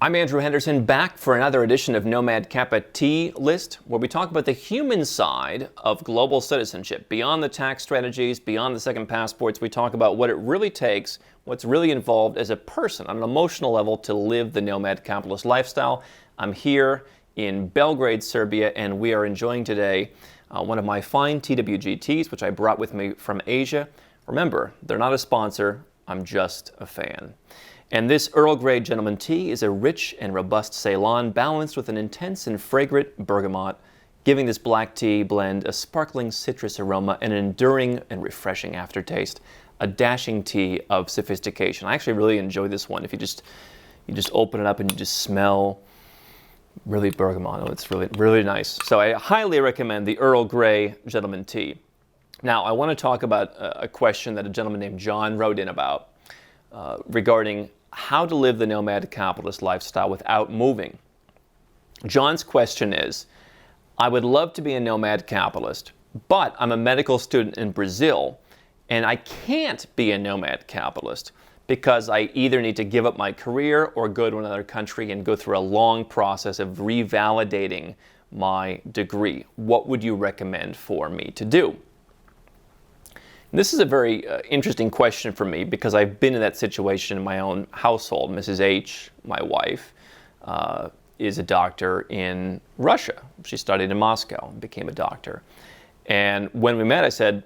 I'm Andrew Henderson, back for another edition of Nomad Capitalist, where we talk about the human side of global citizenship. Beyond the tax strategies, beyond the second passports, we talk about what it really takes, what's really involved as a person on an emotional level to live the nomad capitalist lifestyle. I'm here in Belgrade, Serbia, and we are enjoying today one of my fine TWG which I brought with me from Asia. Remember, they're not a sponsor, I'm just a fan. And this Earl Grey Gentleman Tea is a rich and robust Ceylon balanced with an intense and fragrant bergamot, giving this black tea blend a sparkling citrus aroma and an enduring and refreshing aftertaste, a dashing tea of sophistication. I actually really enjoy this one. If you just open it up and you just smell really bergamot. Oh, it's really nice. So I highly recommend the Earl Grey Gentleman Tea. Now, I want to talk about a question that a gentleman named John wrote in about regarding how to live the nomad capitalist lifestyle without moving. John's question is, I would love to be a nomad capitalist, but I'm a medical student in Brazil, and I can't be a nomad capitalist because I either need to give up my career or go to another country and go through a long process of revalidating my degree. What would you recommend for me to do? This is a very interesting question for me because I've been in that situation in my own household. Mrs. H, my wife, is a doctor in Russia. She studied in Moscow and became a doctor. And when we met, I said,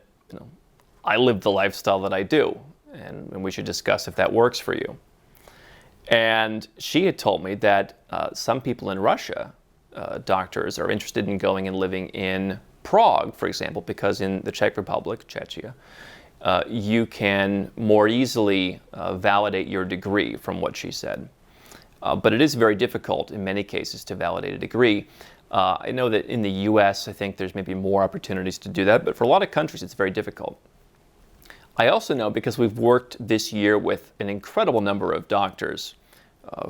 I live the lifestyle that I do, and we should discuss if that works for you. And she had told me that some people in Russia, doctors, are interested in going and living in Prague, for example, because in the Czech Republic, Czechia, you can more easily validate your degree, from what she said. But it is very difficult in many cases to validate a degree. I know that in the US, I think there's maybe more opportunities to do that, but for a lot of countries, it's very difficult. I also know, because we've worked this year with an incredible number of doctors,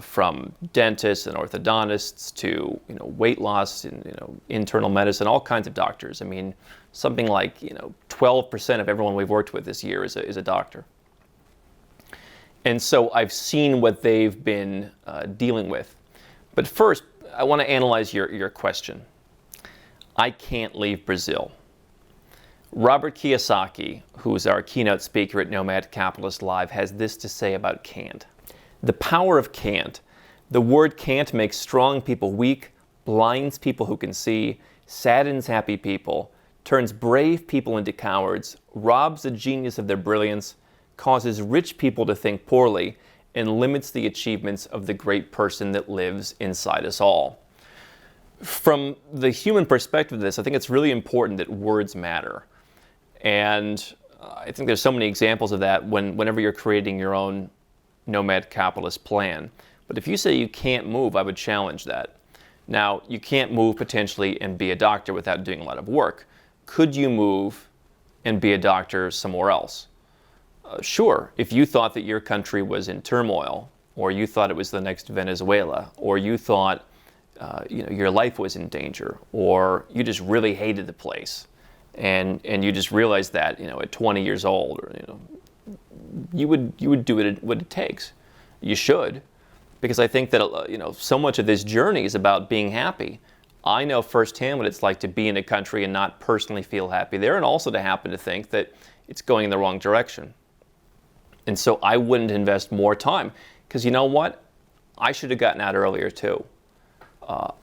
from dentists and orthodontists to weight loss and internal medicine, all kinds of doctors. I mean, something like 12% of everyone we've worked with this year is a doctor. And so I've seen what they've been dealing with. But first, I want to analyze your question. I can't leave Brazil. Robert Kiyosaki, who's our keynote speaker at Nomad Capitalist Live, has this to say about can't. The power of can't. The word can't makes strong people weak, blinds people who can see, saddens happy people, turns brave people into cowards, robs the genius of their brilliance, causes rich people to think poorly, and limits the achievements of the great person that lives inside us all. From the human perspective of this, I think it's really important that words matter. And I think there's so many examples of that whenever you're creating your own nomad capitalist plan. But if you say you can't move, I would challenge that. Now, you can't move potentially and be a doctor without doing a lot of work. Could you move and be a doctor somewhere else? Sure, if you thought that your country was in turmoil, or you thought it was the next Venezuela, or you thought your life was in danger, or you just really hated the place, and you just realized that at 20 years old, or you would do what it takes. You should, because I think that so much of this journey is about being happy. I know firsthand what it's like to be in a country and not personally feel happy there, and also to happen to think that it's going in the wrong direction. And so I wouldn't invest more time, because you know what? I should have gotten out earlier too.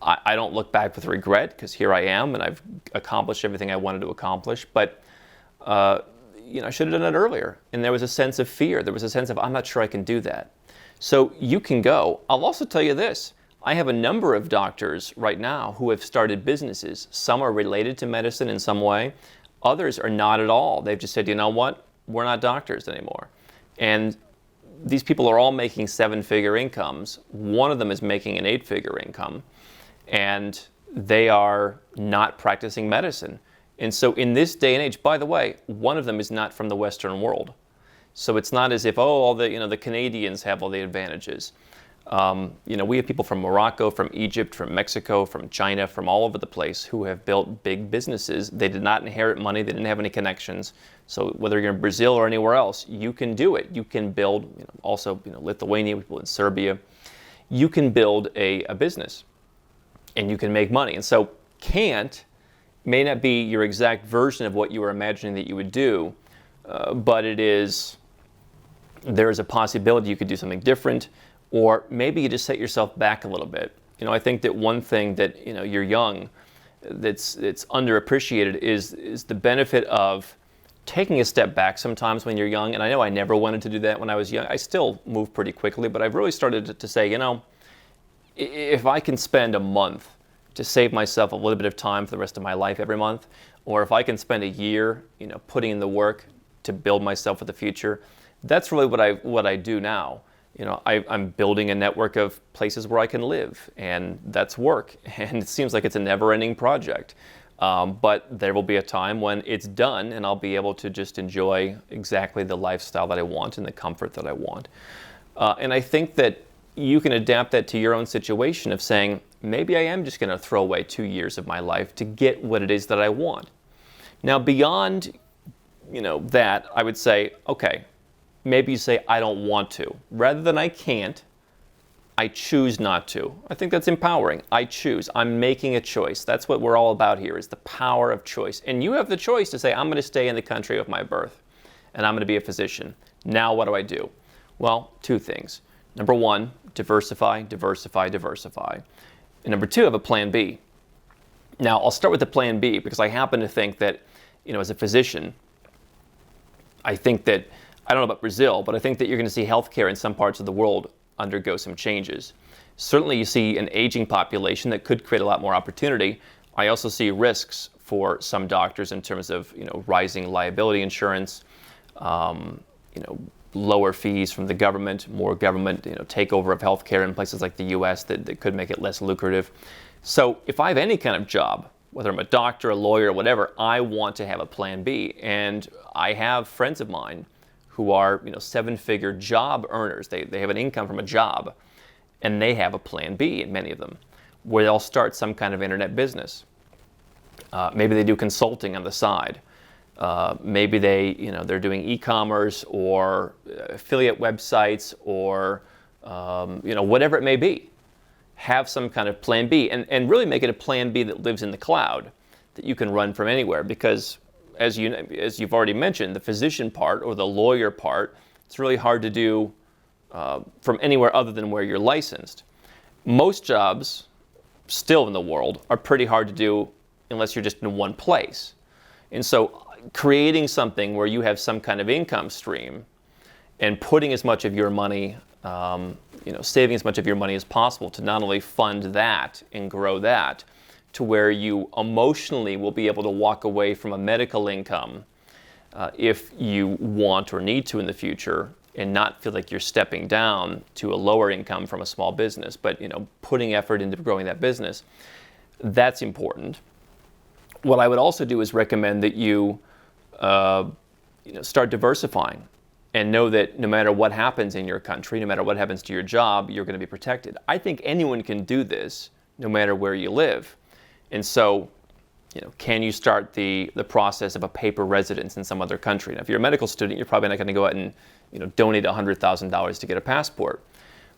I don't look back with regret, because here I am and I've accomplished everything I wanted to accomplish, but I should have done it earlier. And there was a sense of fear. There was a sense of, I'm not sure I can do that. So you can go. I'll also tell you this. I have a number of doctors right now who have started businesses. Some are related to medicine in some way. Others are not at all. They've just said, you know what? We're not doctors anymore. And these people are all making 7-figure incomes. One of them is making an 8-figure income. And they are not practicing medicine. And so in this day and age, by the way, one of them is not from the Western world. So it's not as if, all the Canadians have all the advantages. We have people from Morocco, from Egypt, from Mexico, from China, from all over the place who have built big businesses. They did not inherit money. They didn't have any connections. So whether you're in Brazil or anywhere else, you can do it. You can build, also Lithuania, people in Serbia. you can build a business and you can make money. And so can't may not be your exact version of what you were imagining that you would do, but there's a possibility you could do something different, or maybe you just set yourself back a little bit. I think that one thing that, you're young, that's underappreciated is the benefit of taking a step back sometimes when you're young. And I know I never wanted to do that when I was young. I still move pretty quickly, but I've really started to say, if I can spend a month to save myself a little bit of time for the rest of my life every month, or if I can spend a year, putting in the work to build myself for the future, that's really what I do now. I'm building a network of places where I can live, and that's work. And it seems like it's a never-ending project. But there will be a time when it's done, and I'll be able to just enjoy exactly the lifestyle that I want and the comfort that I want. And I think that you can adapt that to your own situation of saying, maybe I am just going to throw away 2 years of my life to get what it is that I want. Now, beyond, that, I would say, okay, maybe you say, I don't want to. Rather than I can't, I choose not to. I think that's empowering. I choose. I'm making a choice. That's what we're all about here, is the power of choice. And you have the choice to say, I'm going to stay in the country of my birth, and I'm going to be a physician. Now what do I do? Well, 2 things. Number 1, diversify, diversify, diversify. And number 2, have a plan B. Now, I'll start with the plan B because I happen to think that, as a physician, I think that, I don't know about Brazil, but I think that you're going to see healthcare in some parts of the world undergo some changes. Certainly you see an aging population that could create a lot more opportunity. I also see risks for some doctors in terms of, rising liability insurance, lower fees from the government, more government, takeover of healthcare in places like the US that could make it less lucrative. So if I have any kind of job, whether I'm a doctor, a lawyer, whatever, I want to have a plan B. And I have friends of mine who are, 7-figure job earners. They have an income from a job, and they have a plan B, in many of them, where they'll start some kind of internet business. Maybe they do consulting on the side. Maybe they're doing e-commerce or affiliate websites or, whatever it may be. Have some kind of plan B and really make it a plan B that lives in the cloud, that you can run from anywhere. Because as you've already mentioned, the physician part or the lawyer part, it's really hard to do from anywhere other than where you're licensed. Most jobs still in the world are pretty hard to do unless you're just in one place. And so creating something where you have some kind of income stream and putting as much of your money, saving as much of your money as possible to not only fund that and grow that, to where you emotionally will be able to walk away from a medical income if you want or need to in the future, and not feel like you're stepping down to a lower income from a small business, but putting effort into growing that business. That's important. What I would also do is recommend that you start diversifying and know that no matter what happens in your country, no matter what happens to your job, you're going to be protected. I think anyone can do this no matter where you live. And so, can you start the process of a paper residence in some other country? Now, if you're a medical student, you're probably not going to go out and donate $100,000 to get a passport.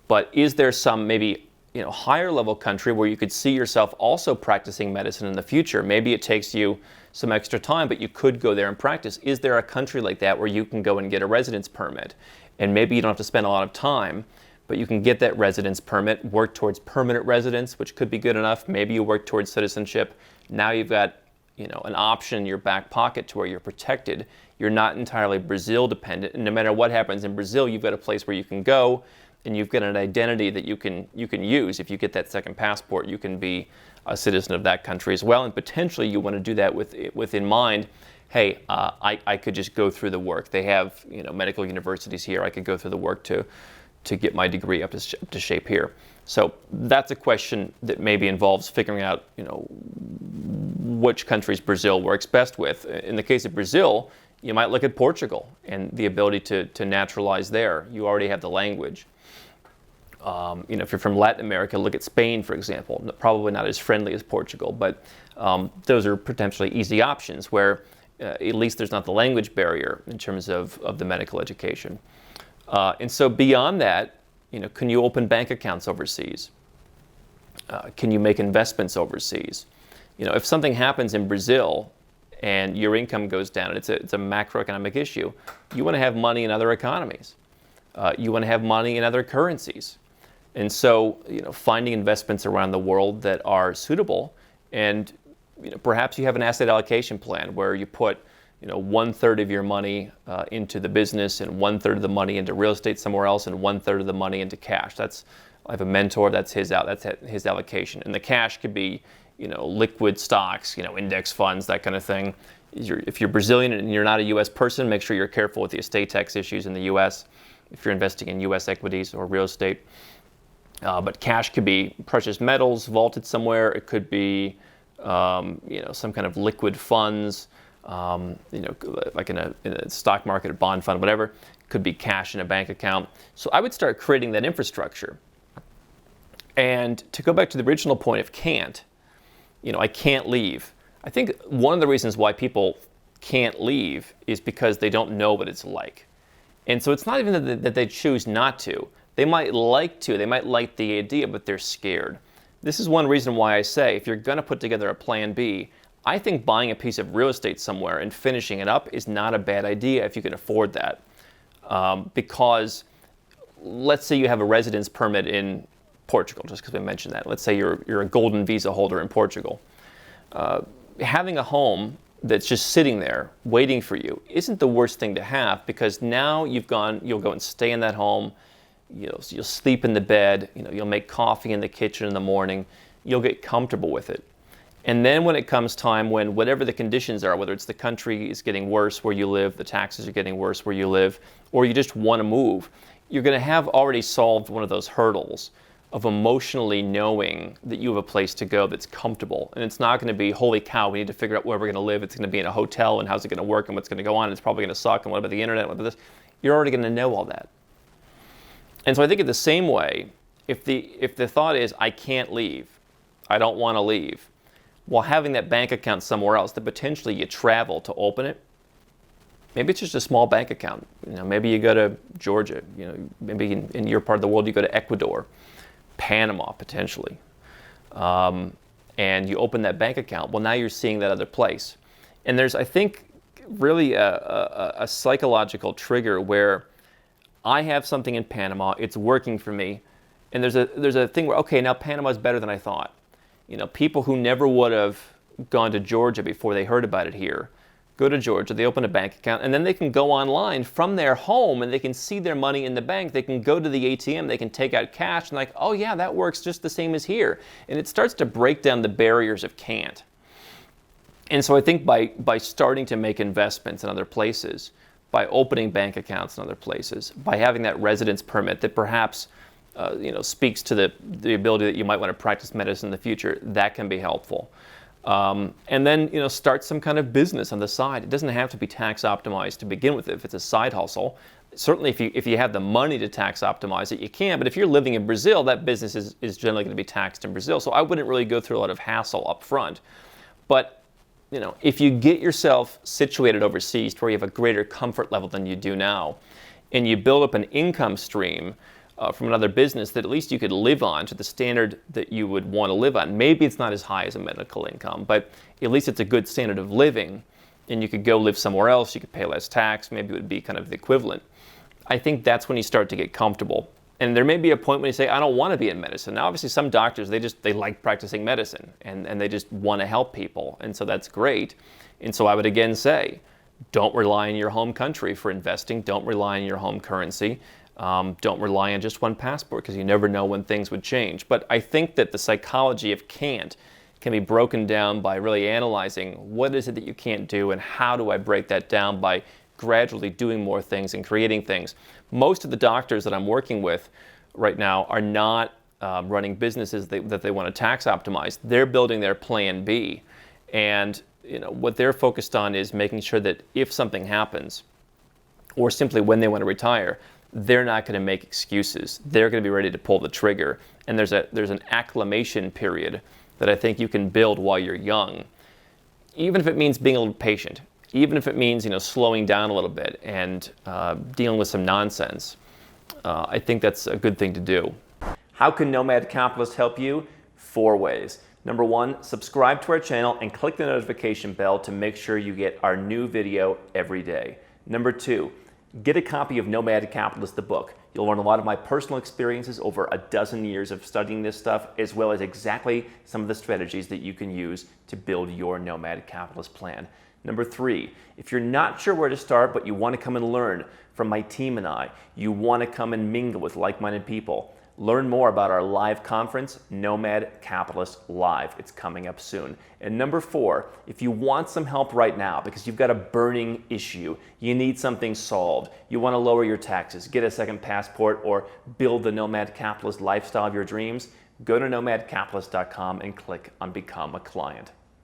But is there some maybe higher level country where you could see yourself also practicing medicine in the future? Maybe it takes you some extra time, but you could go there and practice. Is there a country like that where you can go and get a residence permit? And maybe you don't have to spend a lot of time, but you can get that residence permit, work towards permanent residence, which could be good enough. Maybe you work towards citizenship. Now you've got an option in your back pocket to where you're protected. You're not entirely Brazil dependent. And no matter what happens in Brazil, you've got a place where you can go, and you've got an identity that you can use. If you get that second passport, you can be a citizen of that country as well. And potentially you want to do that with in mind, hey, I could just go through the work. They have medical universities here. I could go through the work to get my degree up to shape here. So that's a question that maybe involves figuring out which countries Brazil works best with. In the case of Brazil, you might look at Portugal and the ability to naturalize there. You already have the language. If you're from Latin America, look at Spain, for example. Probably not as friendly as Portugal, but those are potentially easy options where at least there's not the language barrier in terms of the medical education. And so beyond that, Can you open bank accounts overseas? Can you make investments overseas? If something happens in Brazil and your income goes down, and it's a macroeconomic issue, you want to have money in other economies. You want to have money in other currencies. And so, finding investments around the world that are suitable, and perhaps you have an asset allocation plan where you put 1/3 of your money into the business and 1/3 of the money into real estate somewhere else and 1/3 of the money into cash. I have a mentor, that's his allocation. And the cash could be, liquid stocks, index funds, that kind of thing. If you're Brazilian and you're not a U.S. person, make sure you're careful with the estate tax issues in the U.S. if you're investing in U.S. equities or real estate. But cash could be precious metals vaulted somewhere. It could be, some kind of liquid funds, like in a stock market, a bond fund, whatever. It could be cash in a bank account. So I would start creating that infrastructure. And to go back to the original point of can't, I can't leave. I think one of the reasons why people can't leave is because they don't know what it's like. And so it's not even that they choose not to. They might like to, they might like the idea, but they're scared. This is one reason why I say if you're going to put together a plan B, I think buying a piece of real estate somewhere and finishing it up is not a bad idea if you can afford that. Because let's say you have a residence permit in Portugal, just because we mentioned that. Let's say you're a golden visa holder in Portugal. Having a home that's just sitting there waiting for you isn't the worst thing to have, because now you'll go and stay in that home. You'll sleep in the bed. You'll make coffee in the kitchen in the morning. You'll get comfortable with it. And then when it comes time, when whatever the conditions are, whether it's the country is getting worse where you live, the taxes are getting worse where you live, or you just want to move, you're going to have already solved one of those hurdles of emotionally knowing that you have a place to go that's comfortable. And it's not going to be, holy cow, we need to figure out where we're going to live. It's going to be in a hotel, and how's it going to work, and what's going to go on. It's probably going to suck, and what about the internet, what about this? You're already going to know all that. And so I think in the same way, if the thought is, I can't leave, I don't want to leave, while having that bank account somewhere else that potentially you travel to open it, maybe it's just a small bank account. Maybe you go to Georgia, maybe in your part of the world you go to Ecuador, Panama potentially, and you open that bank account. Well, now you're seeing that other place. And there's, I think, really a psychological trigger where I have something in Panama, it's working for me, and there's a thing where, okay, now Panama's better than I thought. People who never would have gone to Georgia before they heard about it here, go to Georgia, they open a bank account, and then they can go online from their home and they can see their money in the bank. They can go to the ATM, they can take out cash, and like, oh yeah, that works just the same as here. And it starts to break down the barriers of can't. And so I think by starting to make investments in other places, by opening bank accounts in other places, by having that residence permit that perhaps speaks to the ability that you might want to practice medicine in the future, that can be helpful. And then start some kind of business on the side. It doesn't have to be tax optimized to begin with. If it's a side hustle, certainly if you have the money to tax optimize it, you can. But if you're living in Brazil, that business is generally going to be taxed in Brazil. So I wouldn't really go through a lot of hassle up front. But if you get yourself situated overseas to where you have a greater comfort level than you do now, and you build up an income stream from another business that at least you could live on to the standard that you would want to live on. Maybe it's not as high as a medical income, but at least it's a good standard of living, and you could go live somewhere else, you could pay less tax, maybe it would be kind of the equivalent. I think that's when you start to get comfortable. And there may be a point when you say, I don't want to be in medicine. Now, obviously, some doctors, they like practicing medicine, and they just want to help people, and so that's great. And so I would again say, don't rely on your home country for investing. Don't rely on your home currency. Don't rely on just one passport, because you never know when things would change. But I think that the psychology of can't can be broken down by really analyzing what is it that you can't do, and how do I break that down by gradually doing more things and creating things. Most of the doctors that I'm working with right now are not running businesses that they want to tax optimize. They're building their plan B. And what they're focused on is making sure that if something happens, or simply when they want to retire, they're not going to make excuses. They're going to be ready to pull the trigger. And there's an acclimation period that I think you can build while you're young, even if it means being a little patient, even if it means slowing down a little bit and dealing with some nonsense. I think that's a good thing to do. How can Nomad Capitalist help you? 4 ways. Number 1, subscribe to our channel and click the notification bell to make sure you get our new video every day. Number 2, get a copy of Nomad Capitalist, the book. You'll learn a lot of my personal experiences over a dozen years of studying this stuff, as well as exactly some of the strategies that you can use to build your Nomad Capitalist plan. Number 3, if you're not sure where to start, but you want to come and learn from my team and I, you want to come and mingle with like-minded people, learn more about our live conference, Nomad Capitalist Live. It's coming up soon. And number 4, if you want some help right now because you've got a burning issue, you need something solved, you want to lower your taxes, get a second passport, or build the Nomad Capitalist lifestyle of your dreams, go to nomadcapitalist.com and click on Become a Client.